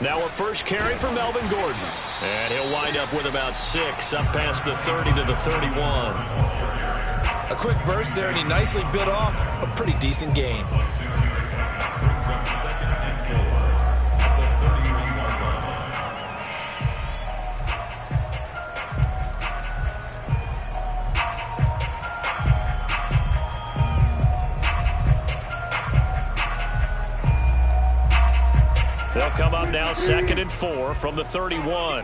Now a first carry for Melvin Gordon. And he'll wind up with about 6, up past the 30 to the 31. A quick burst there, and he nicely bit off a pretty decent gain. They'll come up now 2nd and 4 from the 31.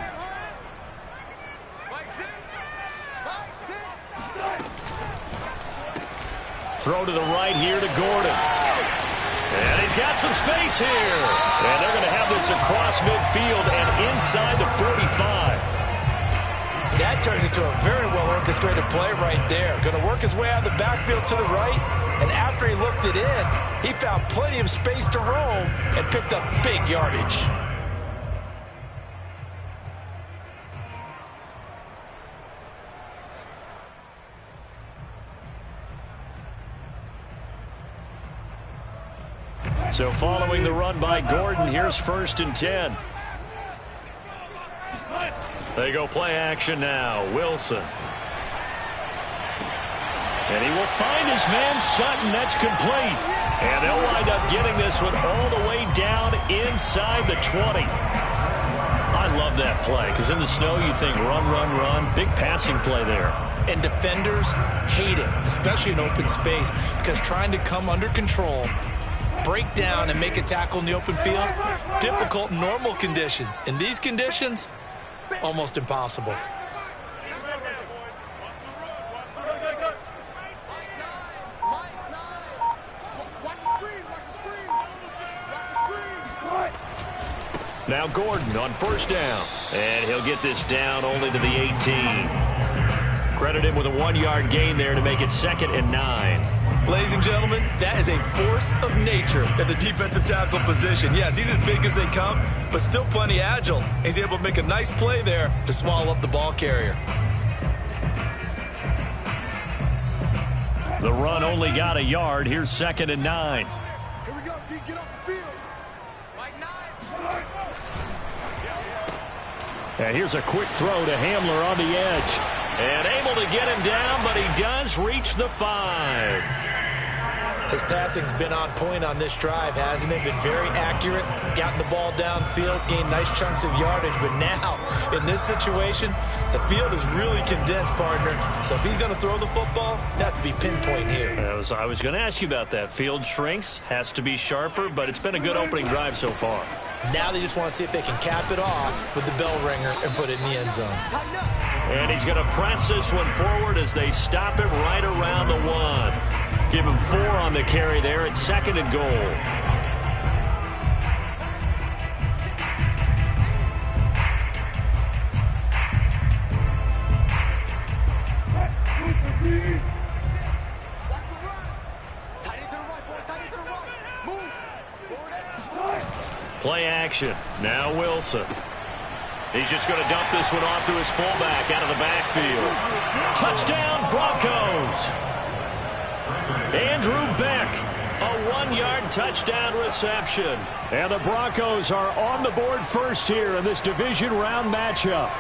Throw to the right here to Gordon. And he's got some space here. And they're going to have this across midfield and inside the 45. That turned into a very well-orchestrated play right there. Going to work his way out of the backfield to the right. And after he looked it in, he found plenty of space to roam and picked up big yardage. So following the run by Gordon, here's 1st and 10. They go play action now. Wilson. And he will find his man Sutton. That's complete. And they'll wind up getting this one all the way down inside the 20. I love that play because in the snow you think run, run, run. Big passing play there. And defenders hate it, especially in open space, because trying to come under control, break down, and make a tackle in the open field, difficult in normal conditions. In these conditions, almost impossible. Now Gordon on 1st down. And he'll get this down only to the 18. Credit him with a 1-yard gain there to make it 2nd and 9. Ladies and gentlemen, that is a force of nature at the defensive tackle position. Yes, he's as big as they come, but still plenty agile. He's able to make a nice play there to swallow up the ball carrier. The run only got a yard. Here's 2nd and 9. Here we go, D. Get off the field. And here's a quick throw to Hamler on the edge. And able to get him down, but he does reach the 5. His passing's been on point on this drive, hasn't it? Been very accurate, gotten the ball downfield, gained nice chunks of yardage. But now, in this situation, the field is really condensed, partner. So if he's going to throw the football, that have to be pinpoint here. I was going to ask you about that. Field shrinks, has to be sharper, but it's been a good opening drive so far. Now they just want to see if they can cap it off with the bell ringer and put it in the end zone. And he's going to press this one forward as they stop him right around the 1. Give him 4 on the carry there at 2nd and goal. Play action. Now Wilson. He's just going to dump this one off to his fullback out of the backfield. Touchdown, Broncos. Andrew Beck, a 1-yard touchdown reception. And the Broncos are on the board first here in this division round matchup.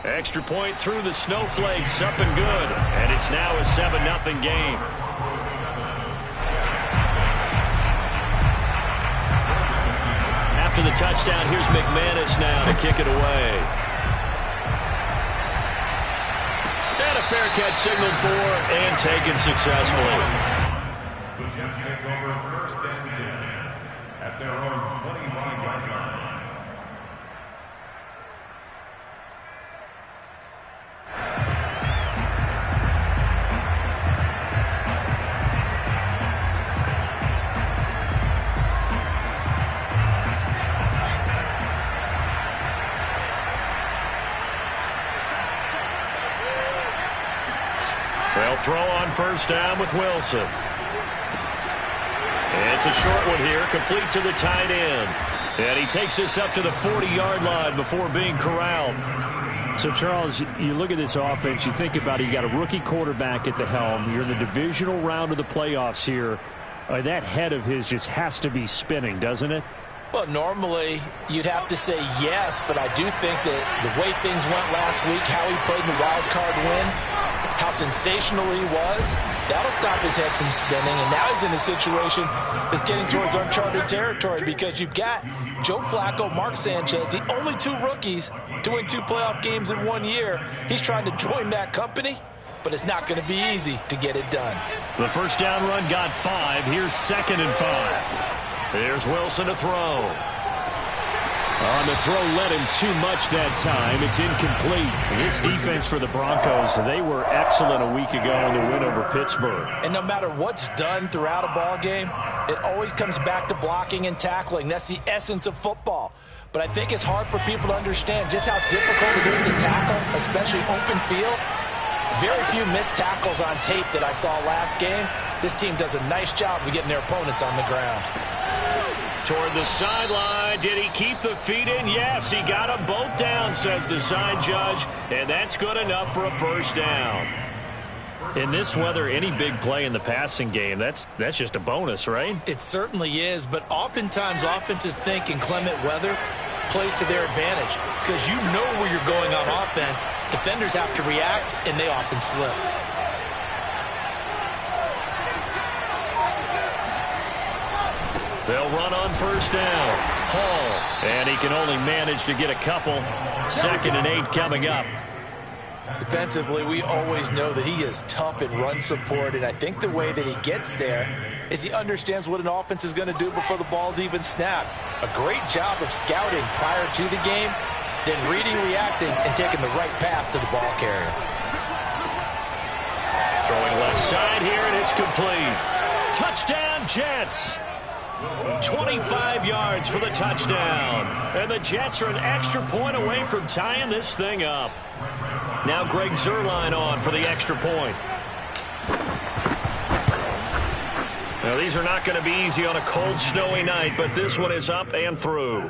Extra point through the snowflakes, up and good. And it's now a 7-0 game. After the touchdown, here's McManus now to kick it away. And a fair catch signaled for and taken successfully. The Jets take over 1st and 10 at their own 25-yard line. They'll throw on 1st down with Wilson. It's a short one here, complete to the tight end. And he takes this up to the 40-yard line before being corralled. So, Charles, you look at this offense, you think about it, you got a rookie quarterback at the helm. You're in the divisional round of the playoffs here. That head of his just has to be spinning, doesn't it? Well, normally you'd have to say yes, but I do think that the way things went last week, how he played in the wild card win, how sensational he was, that'll stop his head from spinning. And now he's in a situation that's getting towards uncharted territory because you've got Joe Flacco, Mark Sanchez, the only two rookies to win 2 playoff games in 1 year. He's trying to join that company, but it's not going to be easy to get it done. The first down run got 5. Here's 2nd and 5. There's Wilson to throw. On the throw, led him too much that time. It's incomplete. This defense for the Broncos, they were excellent a week ago in the win over Pittsburgh. And no matter what's done throughout a ball game, it always comes back to blocking and tackling. That's the essence of football. But I think it's hard for people to understand just how difficult it is to tackle, especially open field. Very few missed tackles on tape that I saw last game. This team does a nice job of getting their opponents on the ground. Toward the sideline. Did he keep the feet in? Yes, he got them both down, says the side judge. And that's good enough for a first down. In this weather, any big play in the passing game, that's just a bonus, right? It certainly is, but oftentimes offenses think inclement weather plays to their advantage because you know where you're going on offense. Defenders have to react, and they often slip. They'll run on first down. Hall, and he can only manage to get a couple. 2nd and 8 coming up. Defensively, we always know that he is tough in run support, and I think the way that he gets there is he understands what an offense is going to do before the ball's even snapped. A great job of scouting prior to the game, then reading, reacting, and taking the right path to the ball carrier. Throwing left side here, and it's complete. Touchdown, Jets. 25 yards for the touchdown. And the Jets are an extra point away from tying this thing up. Now Greg Zuerlein on for the extra point. Now these are not going to be easy on a cold, snowy night, but this one is up and through.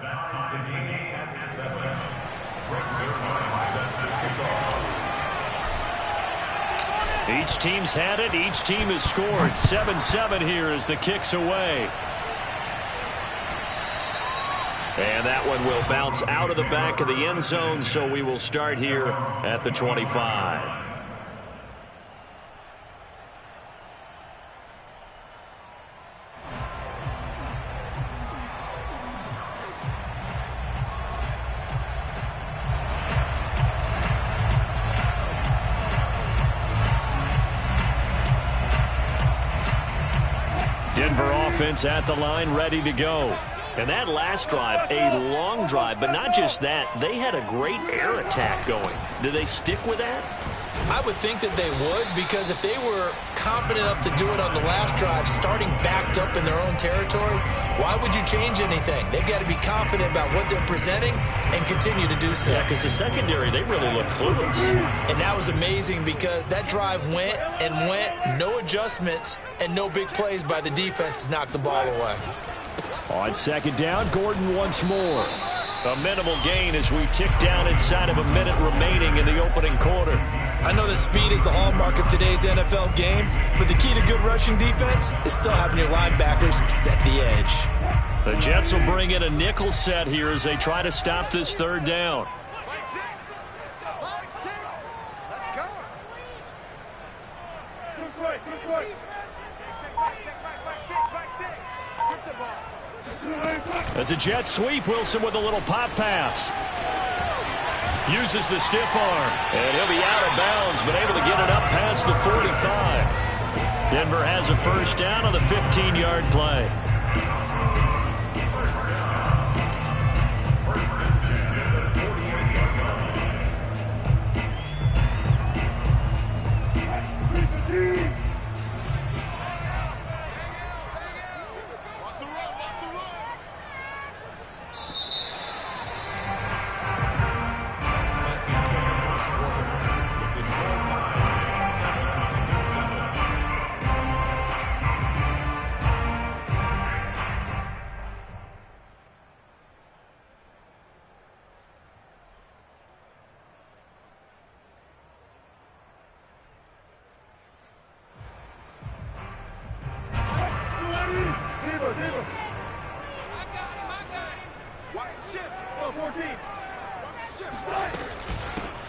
Each team's had it. Each team has scored. 7-7 here as the kick's away. And that one will bounce out of the back of the end zone, so we will start here at the 25. Denver offense at the line, ready to go. And that last drive, a long drive, but not just that, they had a great air attack going. Do they stick with that? I would think that they would, because if they were confident enough to do it on the last drive, starting backed up in their own territory, why would you change anything? They've got to be confident about what they're presenting and continue to do so. Yeah, because the secondary, they really look clueless. And that was amazing because that drive went and went, no adjustments, and no big plays by the defense to knock the ball away. On 2nd down, Gordon once more. A minimal gain as we tick down inside of a minute remaining in the opening quarter. I know that speed is the hallmark of today's NFL game, but the key to good rushing defense is still having your linebackers set the edge. The Jets will bring in a nickel set here as they try to stop this 3rd down. That's a jet sweep. Wilson with a little pop pass. Uses the stiff arm. And he'll be out of bounds, but able to get it up past the 45. Denver has a first down on the 15-yard play.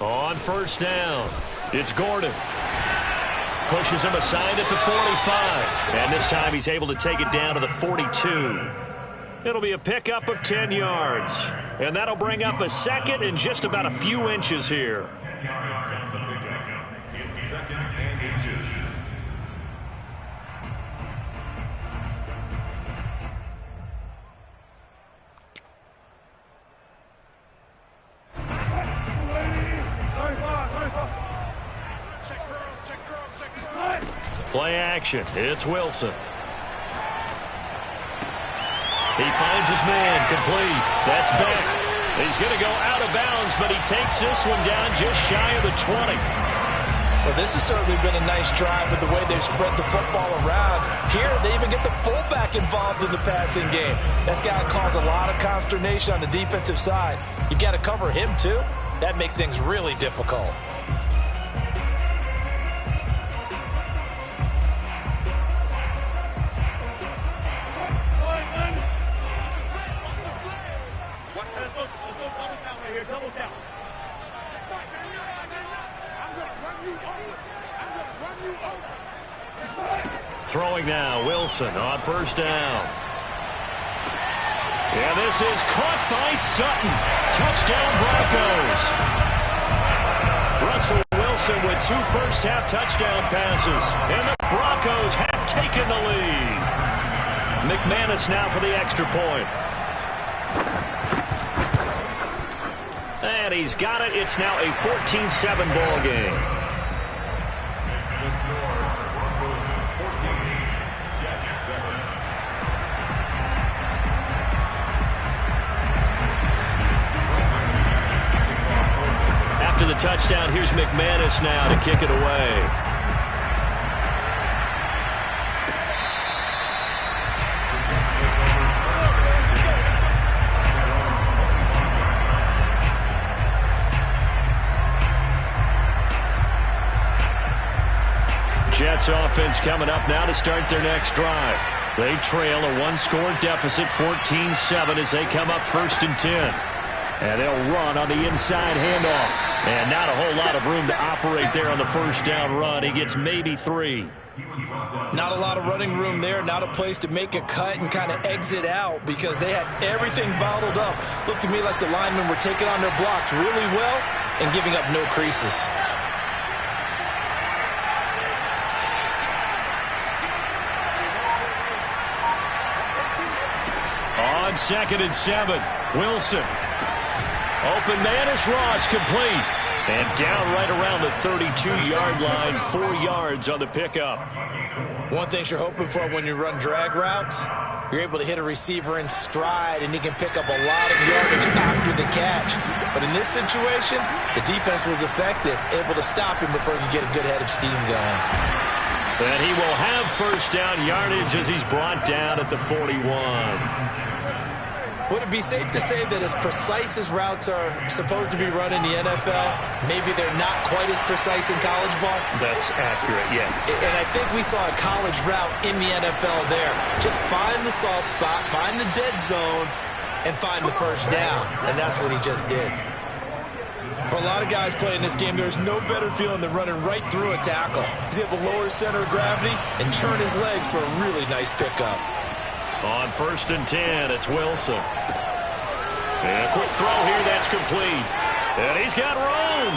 On first down, it's Gordon. Pushes him aside at the 45. And this time he's able to take it down to the 42. It'll be a pickup of 10 yards. And that'll bring up a second and just about a few inches here. It's second and inches. Play action. It's Wilson. He finds his man. Complete. That's Beck. He's going to go out of bounds, but he takes this one down just shy of the 20. Well, this has certainly been a nice drive with the way they've spread the football around. Here, they even get the fullback involved in the passing game. That's got to cause a lot of consternation on the defensive side. You've got to cover him, too. That makes things really difficult. Throwing now, Wilson on first down. Yeah, this is caught by Sutton. Touchdown, Broncos. Russell Wilson with 2 first-half touchdown passes. And the Broncos have taken the lead. McManus now for the extra point. And he's got it. It's now a 14-7 ball game. It's the score. Broncos 14, Jets 7. After the touchdown, here's McManus now to kick it away. Jets offense coming up now to start their next drive. They trail a 1-score deficit, 14-7, as they come up 1st and 10. And they'll run on the inside handoff. And not a whole lot of room to operate there on the first down run. He gets maybe 3. Not a lot of running room there, not a place to make a cut and kind of exit out because they had everything bottled up. Looked to me like the linemen were taking on their blocks really well and giving up no creases. On 2nd and 7, Wilson. Open man is Ross, complete. And down right around the 32-yard line, 4 yards on the pickup. One thing you're hoping for when you run drag routes, you're able to hit a receiver in stride, and he can pick up a lot of yardage after the catch. But in this situation, the defense was effective, able to stop him before he could get a good head of steam going. And he will have first down yardage as he's brought down at the 41. Would it be safe to say that as precise as routes are supposed to be run in the NFL, maybe they're not quite as precise in college ball? That's accurate, yeah. And I think we saw a college route in the NFL there. Just find the soft spot, find the dead zone, and find the first down. And that's what he just did. For a lot of guys playing this game, there's no better feeling than running right through a tackle. He's able to lower his center of gravity and churn his legs for a really nice pickup. On 1st and 10, it's Wilson. And a quick throw here, that's complete. And he's got room.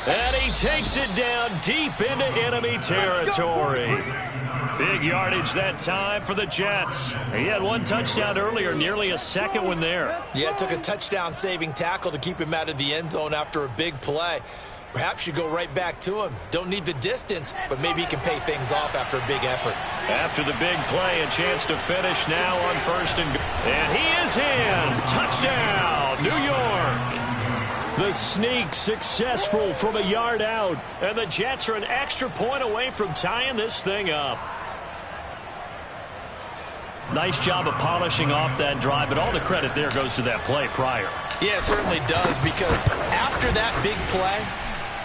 And he takes it down deep into enemy territory. Big yardage that time for the Jets. He had 1 touchdown earlier, nearly a second one there. Yeah, it took a touchdown-saving tackle to keep him out of the end zone after a big play. Perhaps you go right back to him. Don't need the distance, but maybe he can pay things off after a big effort. After the big play, a chance to finish now on 1st and goal. And he is in. Touchdown, New York. The sneak successful from a yard out. And the Jets are an extra point away from tying this thing up. Nice job of polishing off that drive, but all the credit there goes to that play prior. Yeah, it certainly does, because after that big play,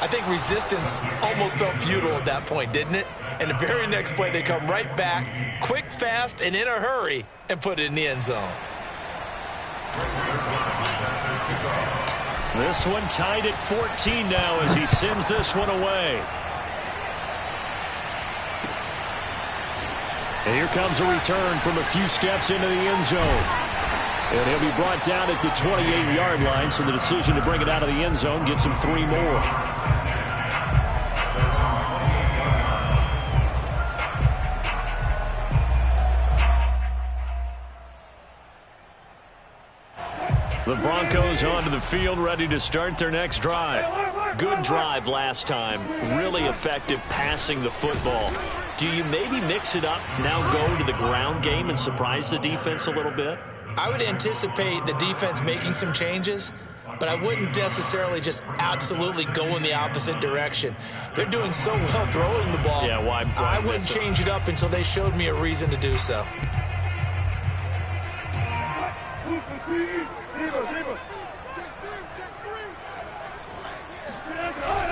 I think resistance almost felt futile at that point, didn't it? And the very next play, they come right back, quick, fast, and in a hurry, and put it in the end zone. This one tied at 14 now as he sends this one away. And here comes a return from a few steps into the end zone. And he'll be brought down at the 28-yard line, so the decision to bring it out of the end zone gets him 3 more. The Broncos onto the field, ready to start their next drive. Good drive last time. Really effective passing the football. Do you maybe mix it up, now go to the ground game and surprise the defense a little bit? I would anticipate the defense making some changes, but I wouldn't necessarily just absolutely go in the opposite direction. They're doing so well throwing the ball. Yeah, why I wouldn't change it up until they showed me a reason to do so.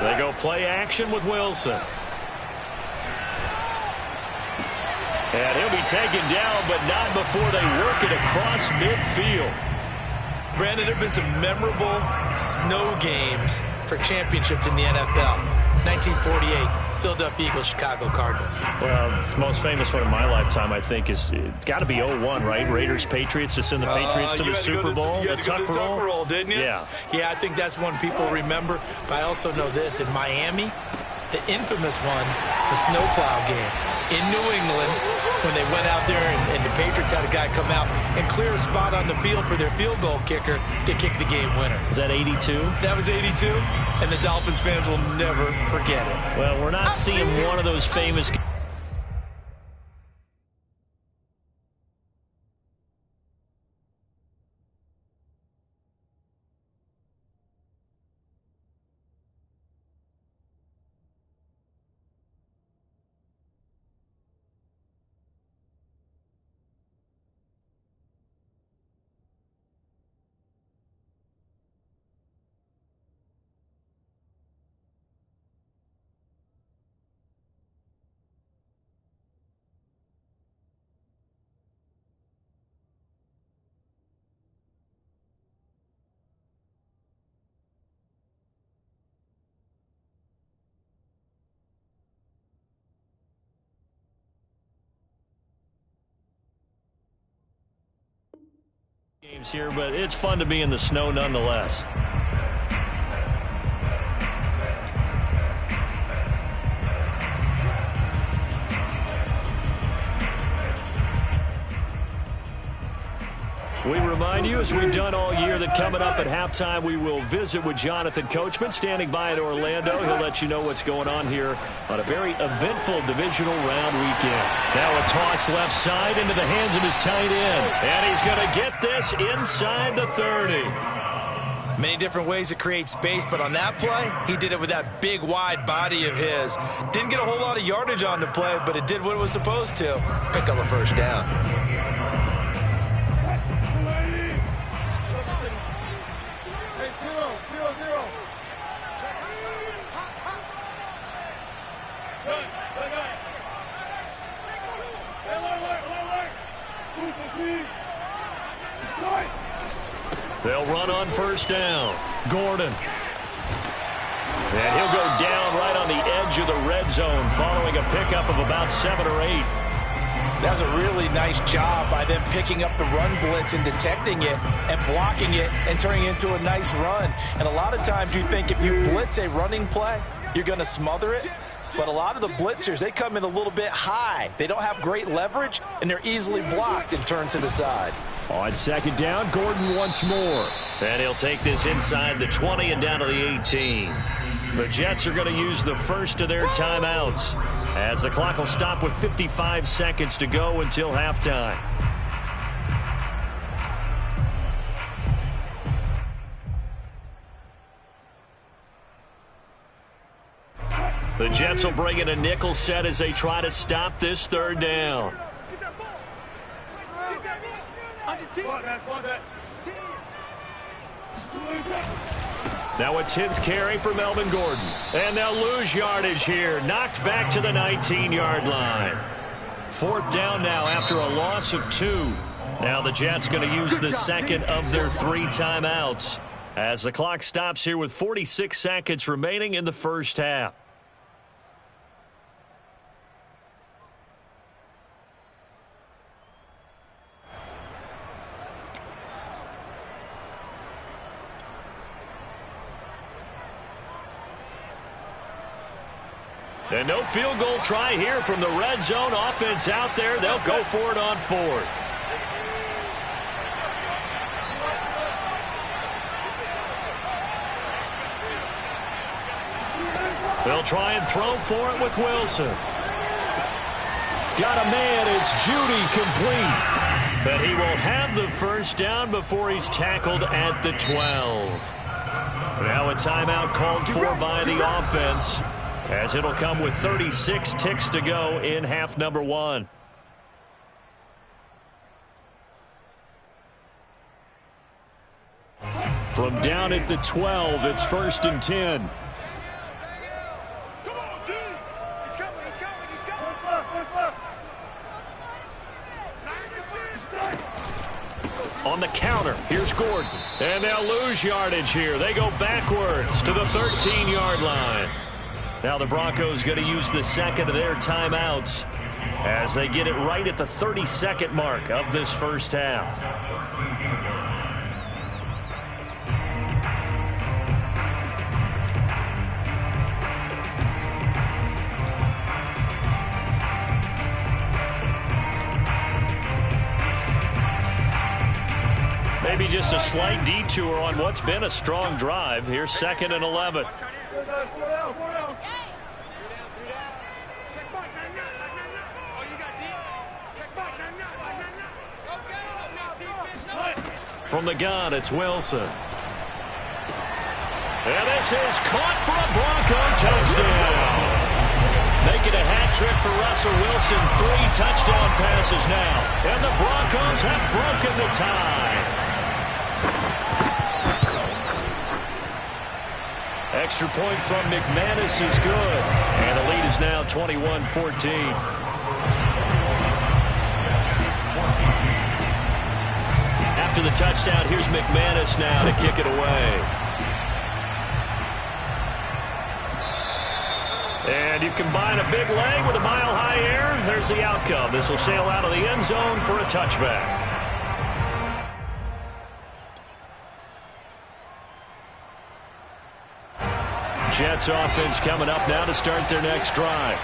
They go play action with Wilson. And he'll be taken down, but not before they work it across midfield. Brandon, there have been some memorable snow games for championships in the NFL. 1948, Philadelphia Eagles, Chicago Cardinals. Well, the most famous one in my lifetime, I think, is got to be 01, right? Raiders, Patriots, to send the Patriots to the Super Bowl. You had to go to the Tuck roll, didn't you? Yeah. Yeah, I think that's one people remember. But I also know this. In Miami, the infamous one, the snowplow game. In New England, when they went out there and the Patriots had a guy come out and clear a spot on the field for their field goal kicker to kick the game winner. Is that 82? That was 82, and the Dolphins fans will never forget it. Well, we're not seeing one of those famous games here, but it's fun to be in the snow nonetheless. We remind you, as we've done all year, that coming up at halftime, we will visit with Jonathan Coachman, standing by in Orlando. He'll let you know what's going on here on a very eventful divisional round weekend. Now a toss left side into the hands of his tight end. And he's going to get this inside the 30. Many different ways to create space, but on that play, he did it with that big, wide body of his. Didn't get a whole lot of yardage on the play, but it did what it was supposed to. Pick up a first down. They'll run on first down. Gordon. And he'll go down right on the edge of the red zone following a pickup of about 7 or 8. That was a really nice job by them picking up the run blitz and detecting it and blocking it and turning it into a nice run. And a lot of times you think if you blitz a running play, you're going to smother it. But a lot of the blitzers, they come in a little bit high. They don't have great leverage, and they're easily blocked and turned to the side. On second down, Gordon once more. And he'll take this inside the 20 and down to the 18. The Jets are going to use the first of their timeouts as the clock will stop with 55 seconds to go until halftime. The Jets will bring in a nickel set as they try to stop this third down. Get that ball. Get that ball. On your team. Ball that. Now a 10th carry for Melvin Gordon. And they'll lose yardage here. Knocked back to the 19-yard line. 4th down now after a loss of 2. Now the Jets going to use the second of their 3 timeouts as the clock stops here with 46 seconds remaining in the first half. And no field goal try here from the red zone. Offense out there. They'll go for it on 4th. They'll try and throw for it with Wilson. Got a man. It's Judy complete. But he will have the first down before he's tackled at the 12. Now a timeout called for by the offense, as it'll come with 36 ticks to go in half number 1. From down at the 12, it's 1st and 10. Come on, dude. He's coming. On the counter, here's Gordon. And they'll lose yardage here. They go backwards to the 13-yard line. Now the Broncos going to use the second of their timeouts as they get it right at the 32nd mark of this first half. Maybe just a slight detour on what's been a strong drive. Here's 2nd and 11. From the gun, it's Wilson. And this is caught for a Bronco touchdown. Making a hat trick for Russell Wilson. 3 touchdown passes now. And the Broncos have broken the tie. Extra point from McManus is good. And the lead is now 21-14. After the touchdown, here's McManus now to kick it away. And you combine a big leg with a mile-high air. There's the outcome. This will sail out of the end zone for a touchback. Jets offense coming up now to start their next drive.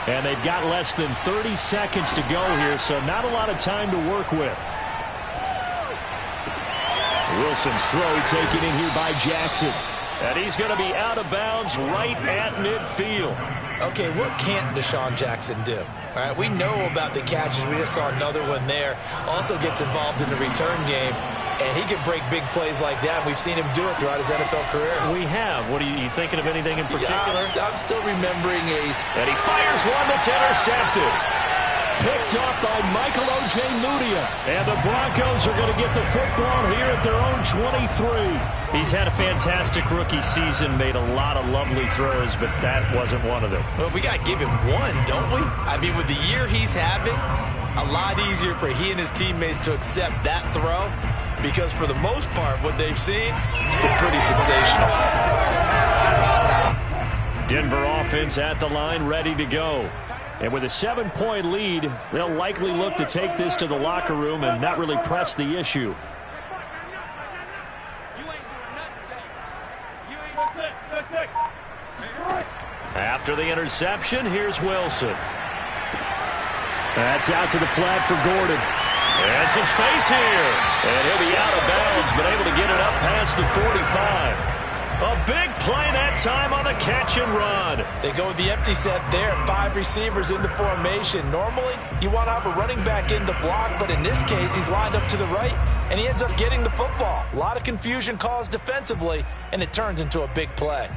And they've got less than 30 seconds to go here, so not a lot of time to work with. Wilson's throw taken in here by Jackson. And he's going to be out of bounds right at midfield. Okay, what can't Deshaun Jackson do? All right, we know about the catches. We just saw another one there. Also gets involved in the return game. And he can break big plays like that. We've seen him do it throughout his NFL career. We have. What are you thinking of anything in particular? Yeah, I'm still remembering And he fires one that's intercepted. Picked off by Michael O.J. Mudia. And the Broncos are going to get the football here at their own 23. He's had a fantastic rookie season, made a lot of lovely throws, but that wasn't one of them. Well, we got to give him one, don't we? I mean, with the year he's having, a lot easier for he and his teammates to accept that throw, because for the most part, what they've seen, it's been pretty sensational. Denver offense at the line, ready to go. And with a 7-point lead, they'll likely look to take this to the locker room and not really press the issue. After the interception, here's Wilson. That's out to the flat for Gordon. And some space here. And he'll be out of bounds, but able to get it up past the 45. A big play that time on the catch and run. They go with the empty set there. 5 receivers in the formation. Normally, you want to have a running back in to block, but in this case, he's lined up to the right, and he ends up getting the football. A lot of confusion caused defensively, and it turns into a big play.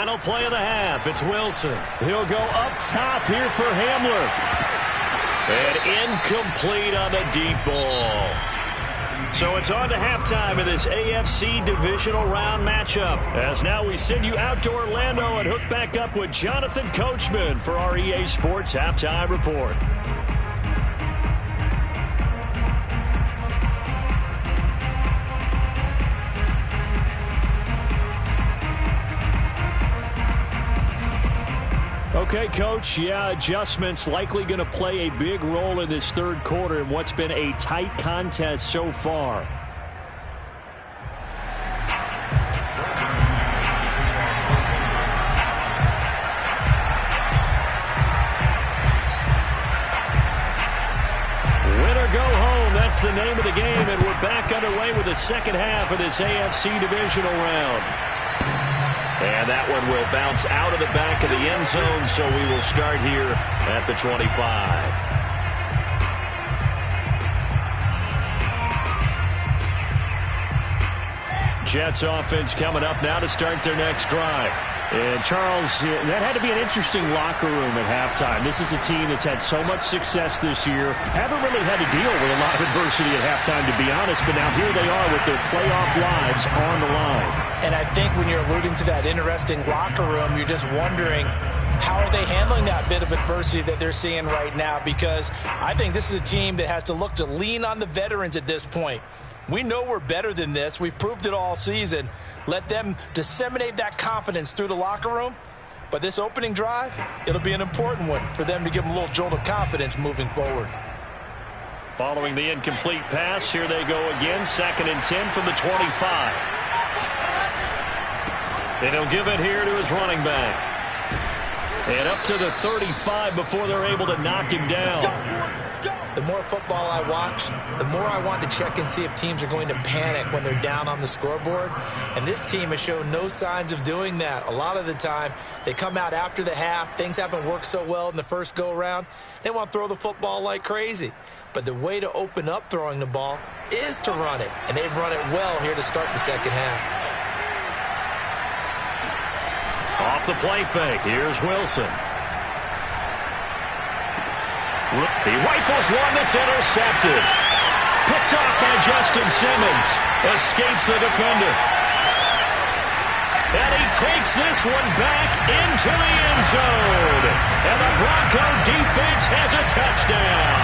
Final play of the half. It's Wilson. He'll go up top here for Hamler. And incomplete on the deep ball. So it's on to halftime in this AFC divisional round matchup. As now we send you out to Orlando and hook back up with Jonathan Coachman for our EA Sports Halftime Report. Okay, Coach, adjustments likely going to play a big role in this third quarter in what's been a tight contest so far. Win or go home, that's the name of the game, and we're back underway with the second half of this AFC divisional round. And that one will bounce out of the back of the end zone, so we will start here at the 25. Jets offense coming up now to start their next drive. And, Charles, that had to be an interesting locker room at halftime. This is a team that's had so much success this year. Haven't really had to deal with a lot of adversity at halftime, to be honest. But now here they are with their playoff lives on the line. And I think when you're alluding to that interesting locker room, you're just wondering, how are they handling that bit of adversity that they're seeing right now? Because I think this is a team that has to look to lean on the veterans at this point. We know we're better than this. We've proved it all season. Let them disseminate that confidence through the locker room. But this opening drive, it'll be an important one for them to give them a little jolt of confidence moving forward. Following the incomplete pass, here they go again. 2nd and 10 from the 25. And he'll give it here to his running back. And up to the 35 before they're able to knock him down. The more football I watch, the more I want to check and see if teams are going to panic when they're down on the scoreboard. And this team has shown no signs of doing that. A lot of the time, they come out after the half. Things haven't worked so well in the first go-around. They want to throw the football like crazy. But the way to open up throwing the ball is to run it. And they've run it well here to start the second half. Off the play fake, here's Wilson. He rifles one that's intercepted. Picked off by Justin Simmons. Escapes the defender. And he takes this one back into the end zone. And the Bronco defense has a touchdown.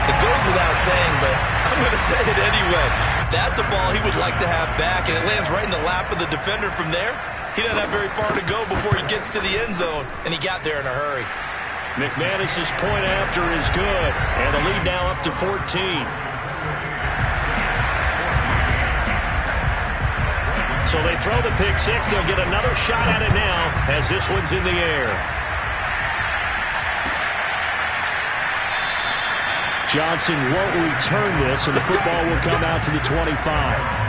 It goes without saying, but I'm going to say it anyway. That's a ball he would like to have back, and it lands right in the lap of the defender from there. He doesn't have very far to go before he gets to the end zone, and he got there in a hurry. McManus's point after is good, and the lead now up to 14. So they throw the pick six. They'll get another shot at it now as this one's in the air. Johnson won't return this, and the football will come out to the 25.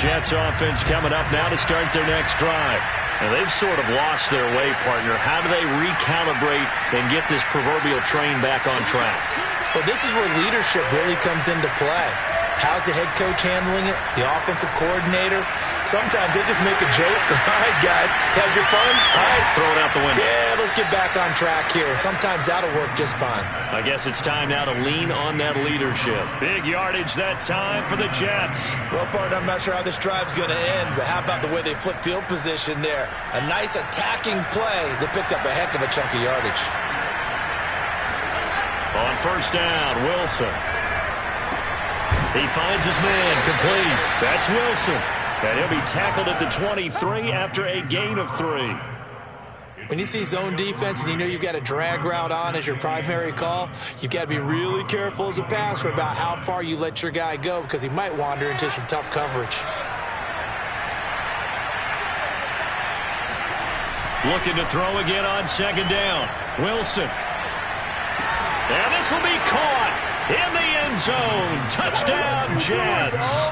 Jets offense coming up now to start their next drive. And they've sort of lost their way, partner. How do they recalibrate and get this proverbial train back on track? Well, this is where leadership really comes into play. How's the head coach handling it? The offensive coordinator? Sometimes they just make a joke. All right, guys, had your fun? All right, throw it out the window. Yeah, let's get back on track here. And sometimes that'll work just fine. I guess it's time now to lean on that leadership. Big yardage that time for the Jets. Well, partner, I'm not sure how this drive's going to end, but how about the way they flip field position there? A nice attacking play that picked up a heck of a chunk of yardage. On first down, Wilson. He finds his man, complete. That's Wilson. And he'll be tackled at the 23 after a gain of 3. When you see zone defense and you know you've got a drag route on as your primary call, you've got to be really careful as a passer about how far you let your guy go because he might wander into some tough coverage. Looking to throw again on second down. Wilson. And this will be caught in the end zone. Touchdown, Jets.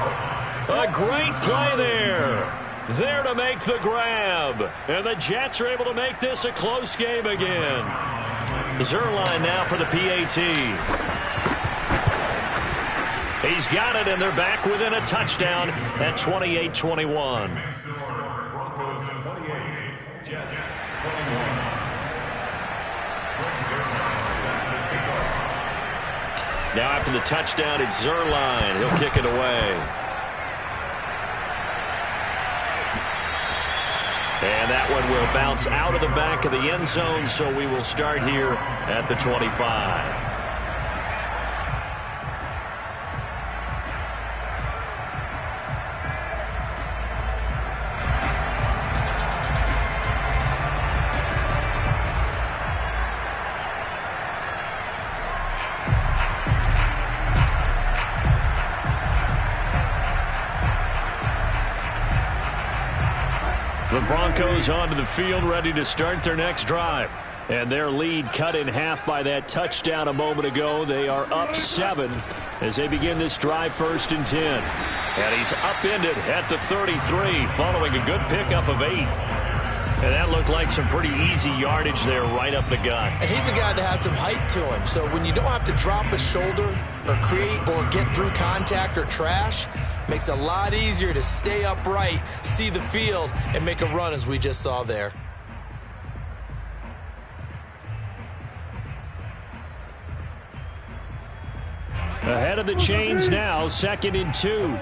A great play there. There to make the grab. And the Jets are able to make this a close game again. Zerline now for the PAT. He's got it, and they're back within a touchdown at 28-21. Broncos 28, Jets 21. Now after the touchdown, it's Zerline. He'll kick it away. And that one will bounce out of the back of the end zone, so we will start here at the 25. The Broncos onto the field, ready to start their next drive. And their lead cut in half by that touchdown a moment ago. They are up 7 as they begin this drive, 1st and 10. And he's upended at the 33 following a good pickup of 8. And that looked like some pretty easy yardage there right up the gut. And he's a guy that has some height to him. So when you don't have to drop a shoulder or create or get through contact or trash, makes it a lot easier to stay upright, see the field, and make a run as we just saw there. Ahead of the chains now, 2nd and 2.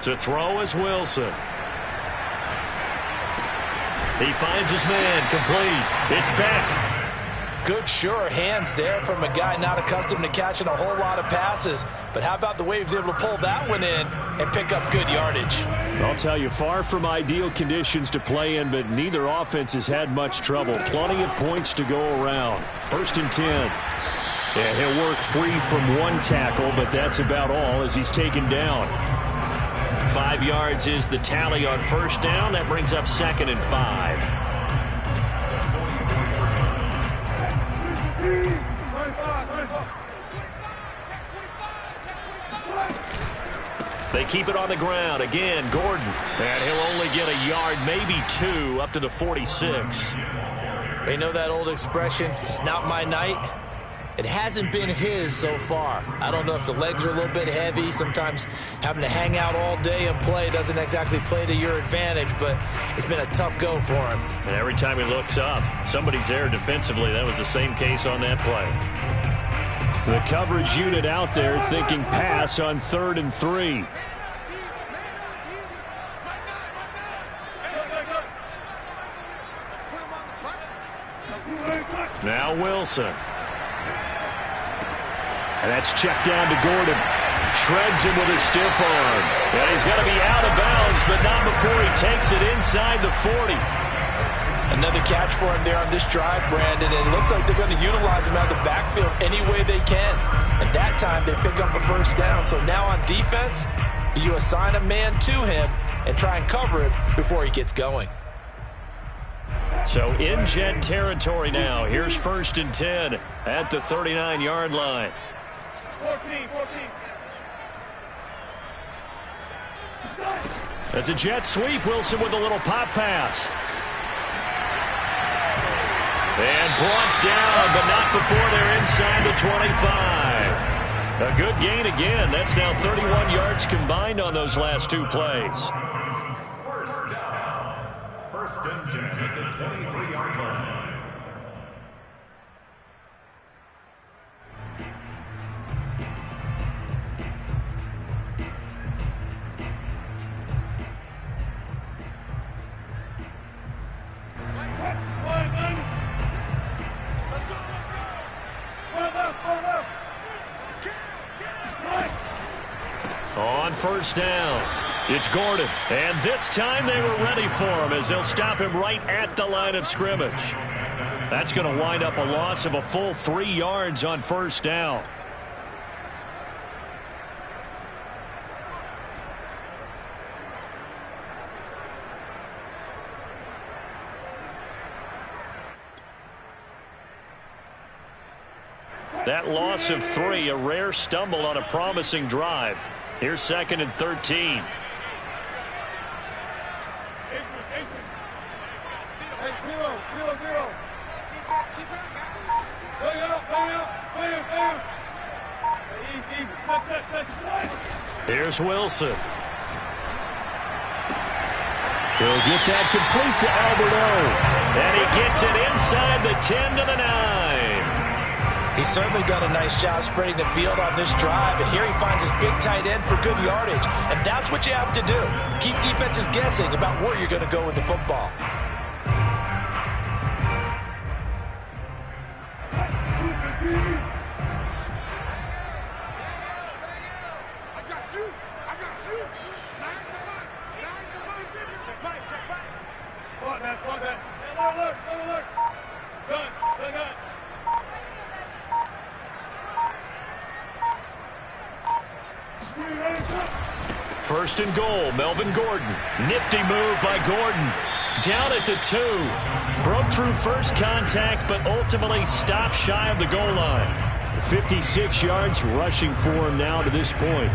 To throw is Wilson. He finds his man, complete. It's back. Good, sure hands there from a guy not accustomed to catching a whole lot of passes. But how about the way he was able to pull that one in and pick up good yardage? I'll tell you, far from ideal conditions to play in, but neither offense has had much trouble. Plenty of points to go around. 1st and 10. And he'll work free from one tackle, but that's about all as he's taken down. 5 yards is the tally on 1st down. That brings up 2nd and 5. They keep it on the ground. Again, Gordon. And he'll only get a yard, maybe 2, up to the 46. You know that old expression, it's not my night? It hasn't been his so far. I don't know if the legs are a little bit heavy. Sometimes having to hang out all day and play doesn't exactly play to your advantage, but it's been a tough go for him. And every time he looks up, somebody's there defensively. That was the same case on that play. The coverage unit out there thinking pass on 3rd and 3. Now Wilson. And that's checked down to Gordon. Shreds him with a stiff arm. And he's going to be out of bounds, but not before he takes it inside the 40. Another catch for him there on this drive, Brandon. And it looks like they're going to utilize him out of the backfield any way they can. And that time they pick up a 1st down. So now on defense, you assign a man to him and try and cover him before he gets going. So in Jet territory now. Here's 1st and 10 at the 39-yard line. 14. That's a jet sweep. Wilson with a little pop pass. And brought down, but not before they're inside the 25. A good gain again. That's now 31 yards combined on those last 2 plays. 1st down. 1st and 10 at the 23-yard line. On 1st down, it's Gordon. And this time they were ready for him as they'll stop him right at the line of scrimmage. That's going to wind up a loss of a full 3 yards on 1st down. That loss of 3, a rare stumble on a promising drive. Here's 2nd and 13. Here's Wilson. He'll get that complete to Alberto. And he gets it inside the 10 to the 9. He's certainly done a nice job spreading the field on this drive. And here he finds his big tight end for good yardage. And that's what you have to do. Keep defenses guessing about where you're going to go with the football. First and goal, Melvin Gordon. Nifty move by Gordon. Down at the 2. Broke through first contact, but ultimately stopped shy of the goal line. 56 yards rushing for him now to this point.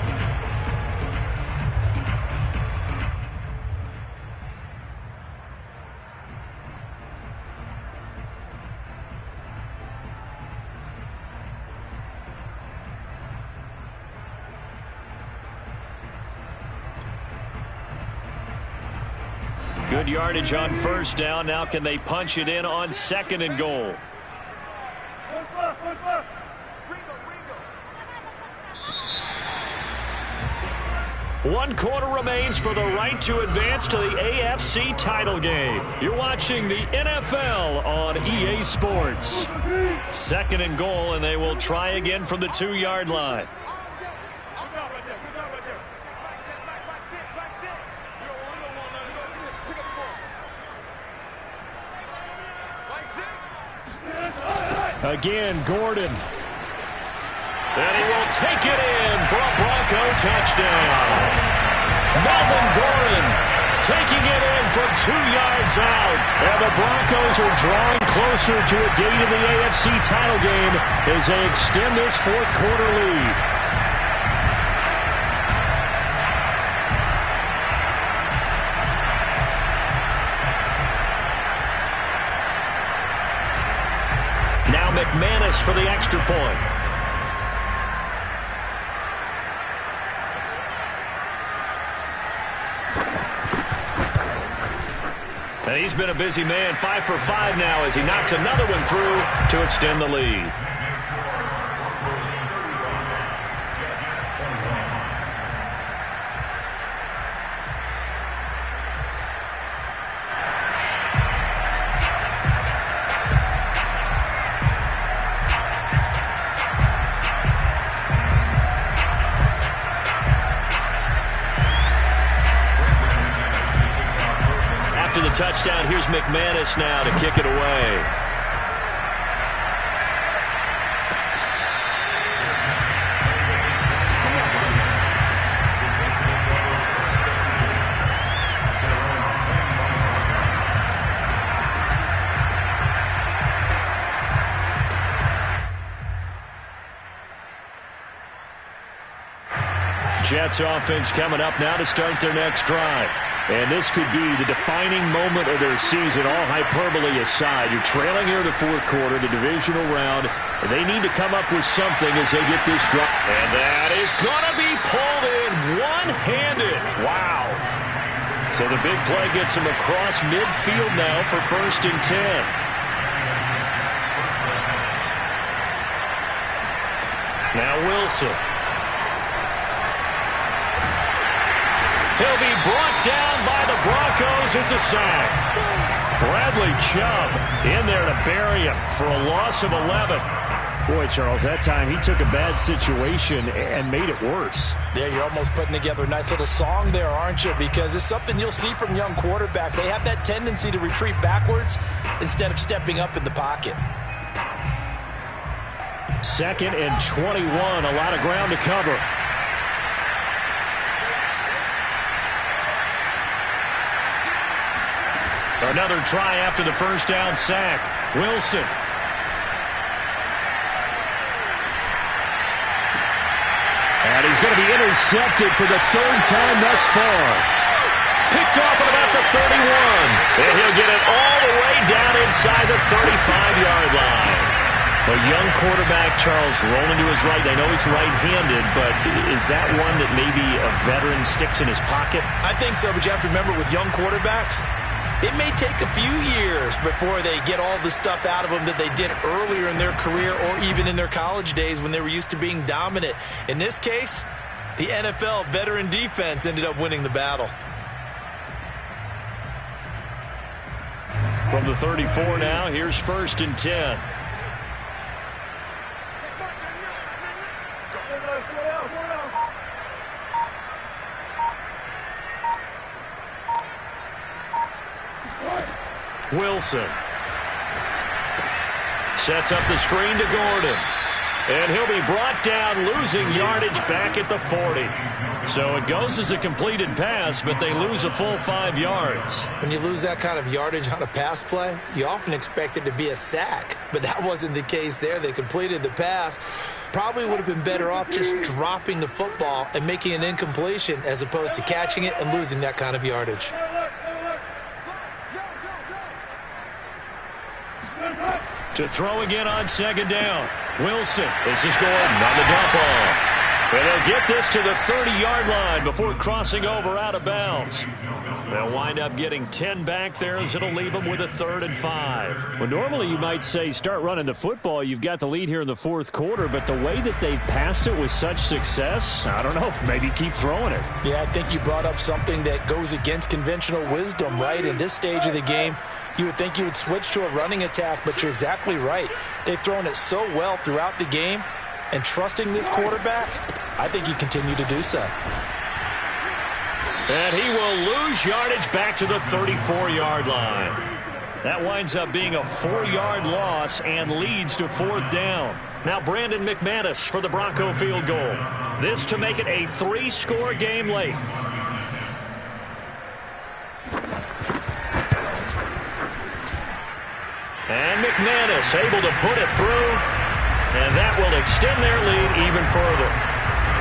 Good yardage on first down. Now can they punch it in on 2nd and goal? One quarter remains for the right to advance to the AFC title game. You're watching the NFL on EA Sports. 2nd and goal, and they will try again from the 2-yard line. Again, Gordon. And he will take it in for a Bronco touchdown. Melvin Gordon taking it in from 2 yards out. And the Broncos are drawing closer to a date in the AFC title game as they extend this 4th quarter lead. Now McManus for the extra point. And he's been a busy man, 5 for 5 now as he knocks another one through to extend the lead. The touchdown. Here's McManus now to kick it away. Jets offense coming up now to start their next drive. And this could be the defining moment of their season, all hyperbole aside. You're trailing here in the 4th quarter, the divisional round, and they need to come up with something as they get this drive. And that is going to be pulled in one-handed. Wow. So the big play gets him across midfield now for 1st and 10. Now Wilson. He'll be brought down by the Broncos. It's a sack. Bradley Chubb in there to bury him for a loss of 11. Boy, Charles, that time he took a bad situation and made it worse. Yeah, you're almost putting together a nice little song there, aren't you? Because it's something you'll see from young quarterbacks. They have that tendency to retreat backwards instead of stepping up in the pocket. 2nd and 21, a lot of ground to cover. Another try after the first down sack. Wilson. And he's going to be intercepted for the third time thus far. Picked off at about the 31. And he'll get it all the way down inside the 35-yard line. A young quarterback, Charles, rolling to his right. I know he's right-handed, but is that one that maybe a veteran sticks in his pocket? I think so, but you have to remember with young quarterbacks, it may take a few years before they get all the stuff out of them that they did earlier in their career or even in their college days when they were used to being dominant. In this case, the NFL veteran defense ended up winning the battle. From the 34 now, here's 1st and 10. Wilson sets up the screen to Gordon. And he'll be brought down, losing yardage back at the 40. So it goes as a completed pass, but they lose a full 5 yards. When you lose that kind of yardage on a pass play, you often expect it to be a sack. But that wasn't the case there. They completed the pass. Probably would have been better off just dropping the football and making an incompletion as opposed to catching it and losing that kind of yardage. To throw again on 2nd down. Wilson. This is Gordon on the dump off. And they'll get this to the 30-yard line before crossing over out of bounds. They'll wind up getting 10 back there as it'll leave them with a 3rd and 5. Well, normally you might say start running the football. You've got the lead here in the 4th quarter, but the way that they've passed it with such success, I don't know, maybe keep throwing it. Yeah, I think you brought up something that goes against conventional wisdom, right? In this stage of the game, you would think you would switch to a running attack, but you're exactly right. They've thrown it so well throughout the game, and trusting this quarterback, I think you continue to do so. And he will lose yardage back to the 34-yard line. That winds up being a 4-yard loss and leads to 4th down. Now Brandon McManus for the Bronco field goal. This to make it a 3-score game late. And McManus able to put it through, and that will extend their lead even further.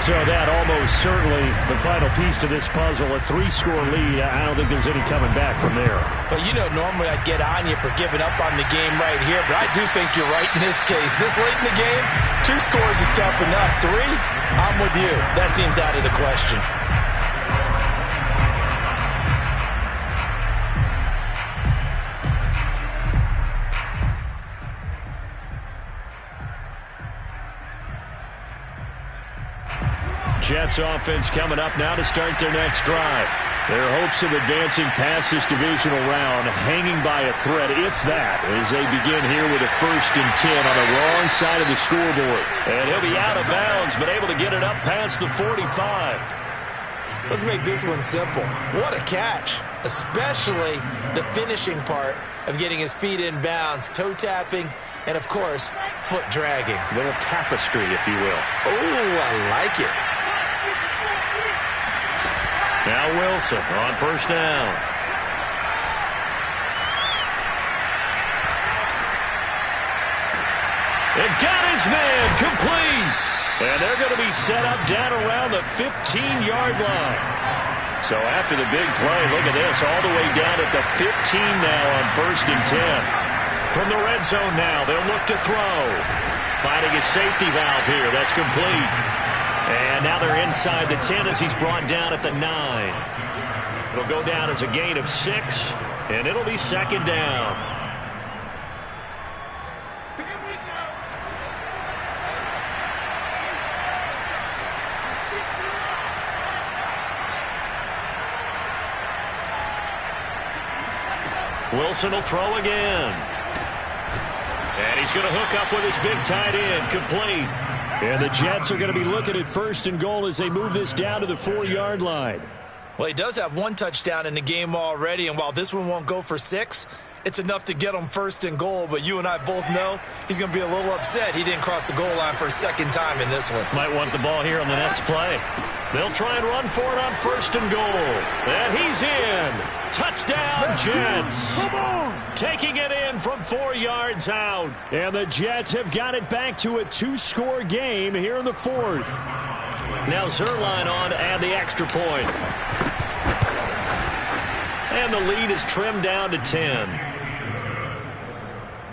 So that almost certainly the final piece to this puzzle, a 3-score lead. I don't think there's any coming back from there. Well, you know, normally I'd get on you for giving up on the game right here, but I do think you're right in this case. This late in the game, 2 scores is tough enough. 3, I'm with you. That seems out of the question. Jets offense coming up now to start their next drive. Their hopes of advancing past this divisional round hanging by a thread, if that, as they begin here with a 1st and 10 on the wrong side of the scoreboard. And he'll be out of bounds, but able to get it up past the 45. Let's make this one simple. What a catch, especially the finishing part of getting his feet in bounds, toe tapping, and of course, foot dragging. A little tapestry, if you will. Oh, I like it. Now Wilson on 1st down. And got his man complete. And they're going to be set up down around the 15-yard line. So after the big play, look at this, all the way down at the 15 now on 1st and 10. From the red zone now, they'll look to throw. Finding a safety valve here. That's complete. And now they're inside the 10 as he's brought down at the 9. It'll go down as a gain of 6, and it'll be 2nd down. Wilson will throw again. And he's going to hook up with his big tight end, complete. And the Jets are going to be looking at 1st and goal as they move this down to the 4-yard line. Well, he does have 1 touchdown in the game already, and while this one won't go for 6, it's enough to get him 1st and goal. But you and I both know he's going to be a little upset he didn't cross the goal line for a 2nd time in this one. Might want the ball here on the next play. They'll try and run for it on 1st and goal. And he's in. Touchdown, Jets. Taking it in from 4 yards out. And the Jets have got it back to a 2-score game here in the 4th. Now Zerline on to add the extra point. And the lead is trimmed down to 10.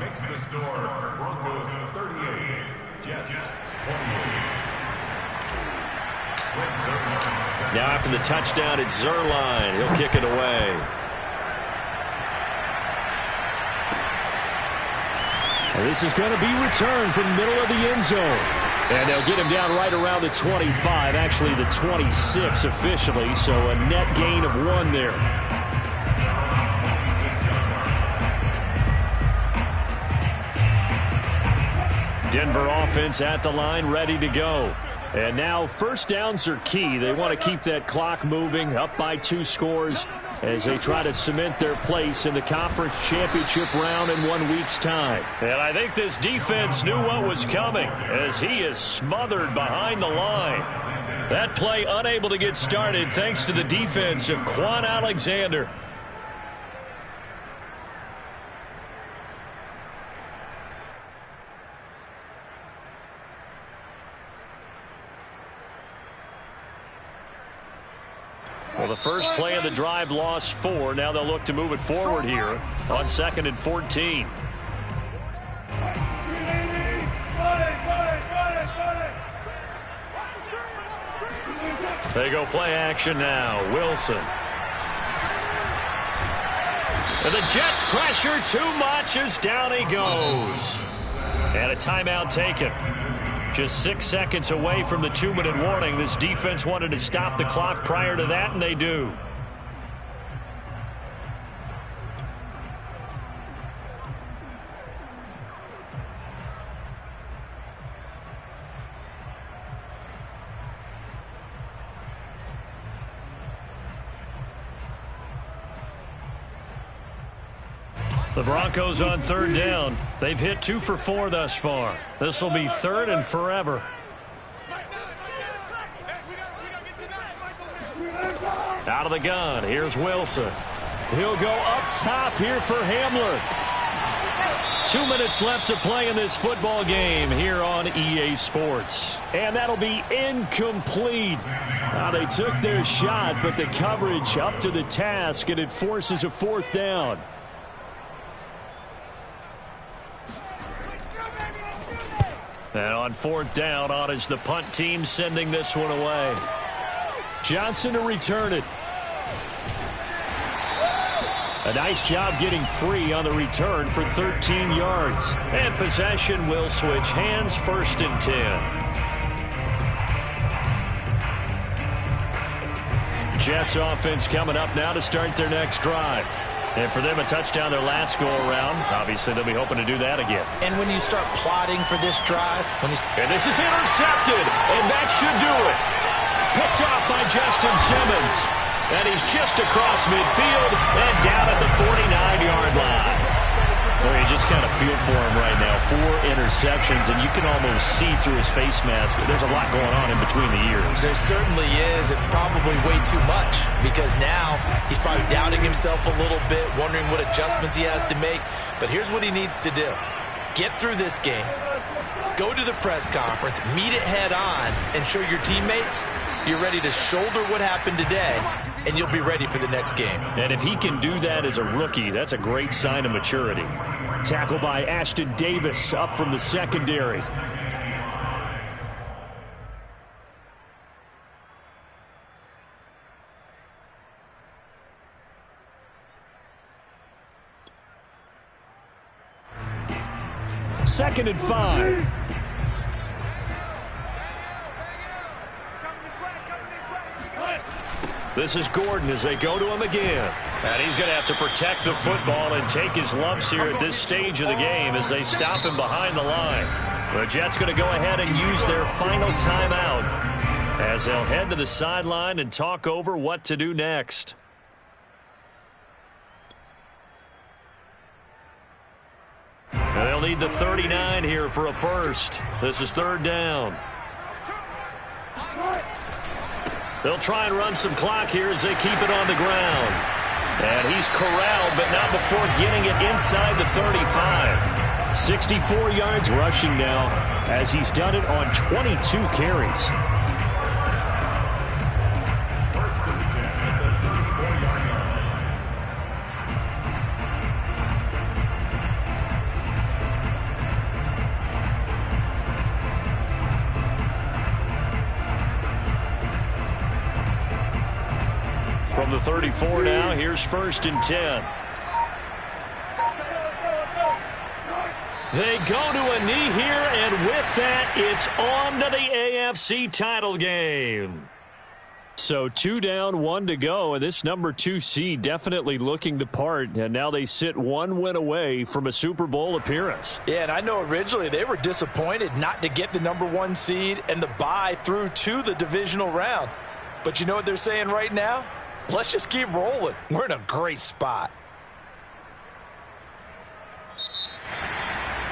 Makes the score Broncos 38, Jets 28. Now after the touchdown, it's Zerline. He'll kick it away. And this is going to be returned from the middle of the end zone. And they'll get him down right around the 25, actually the 26 officially, so a net gain of 1 there. Denver offense at the line, ready to go. And now first downs are key. They want to keep that clock moving, up by 2 scores as they try to cement their place in the conference championship round in 1 week's time. And I think this defense knew what was coming as he is smothered behind the line. That play unable to get started thanks to the defense of Quan Alexander. Well, the first play of the drive lost 4. Now they'll look to move it forward here on 2nd and 14. They go play action now. Wilson. And the Jets pressure too much as down he goes. And a timeout taken. Just 6 seconds away from the 2-minute warning. This defense wanted to stop the clock prior to that, and they do. The Broncos on 3rd down. They've hit 2 for 4 thus far. This will be 3rd and forever. Out of the gun. Here's Wilson. He'll go up top here for Hamler. 2 minutes left to play in this football game here on EA Sports. And that'll be incomplete. Now they took their shot, but the coverage up to the task, and it forces a 4th down. And on 4th down, on is the punt team sending this one away. Johnson to return it. A nice job getting free on the return for 13 yards. And possession will switch hands, 1st and 10. Jets offense coming up now to start their next drive. And for them, a touchdown their last go-around. Obviously, they'll be hoping to do that again. And when you start plotting for this drive... And this is intercepted, and that should do it. Picked off by Justin Simmons. And he's just across midfield and down at the 49-yard line. Well, you just kind of feel for him right now. 4 interceptions, and you can almost see through his face mask. There's a lot going on in between the ears. There certainly is, and probably way too much, because now he's probably doubting himself a little bit, wondering what adjustments he has to make. But here's what he needs to do. Get through this game, go to the press conference, meet it head on, and show your teammates you're ready to shoulder what happened today, and you'll be ready for the next game. And if he can do that as a rookie, that's a great sign of maturity. Tackle by Ashton Davis up from the secondary. Second and 5. This is Gordon as they go to him again. And he's going to have to protect the football and take his lumps here at this stage of the game as they stop him behind the line. The Jets going to go ahead and use their final timeout as they'll head to the sideline and talk over what to do next. Now they'll need the 39 here for a first. This is 3rd down. They'll try and run some clock here as they keep it on the ground. And he's corralled, but not before getting it inside the 35. 64 yards rushing now as he's done it on 22 carries. 34 now. Here's 1st and 10. They go to a knee here, and with that, it's on to the AFC title game. So 2 down, 1 to go, and this number 2 seed definitely looking the part, and now they sit 1 win away from a Super Bowl appearance. Yeah, and I know originally they were disappointed not to get the number 1 seed and the bye through to the divisional round. But you know what they're saying right now? Let's just keep rolling. We're in a great spot.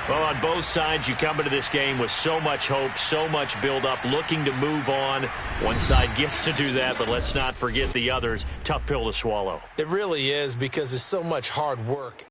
Well, on both sides, you come into this game with so much hope, so much build-up, looking to move on. One side gets to do that, but let's not forget the others. Tough pill to swallow. It really is, because there's so much hard work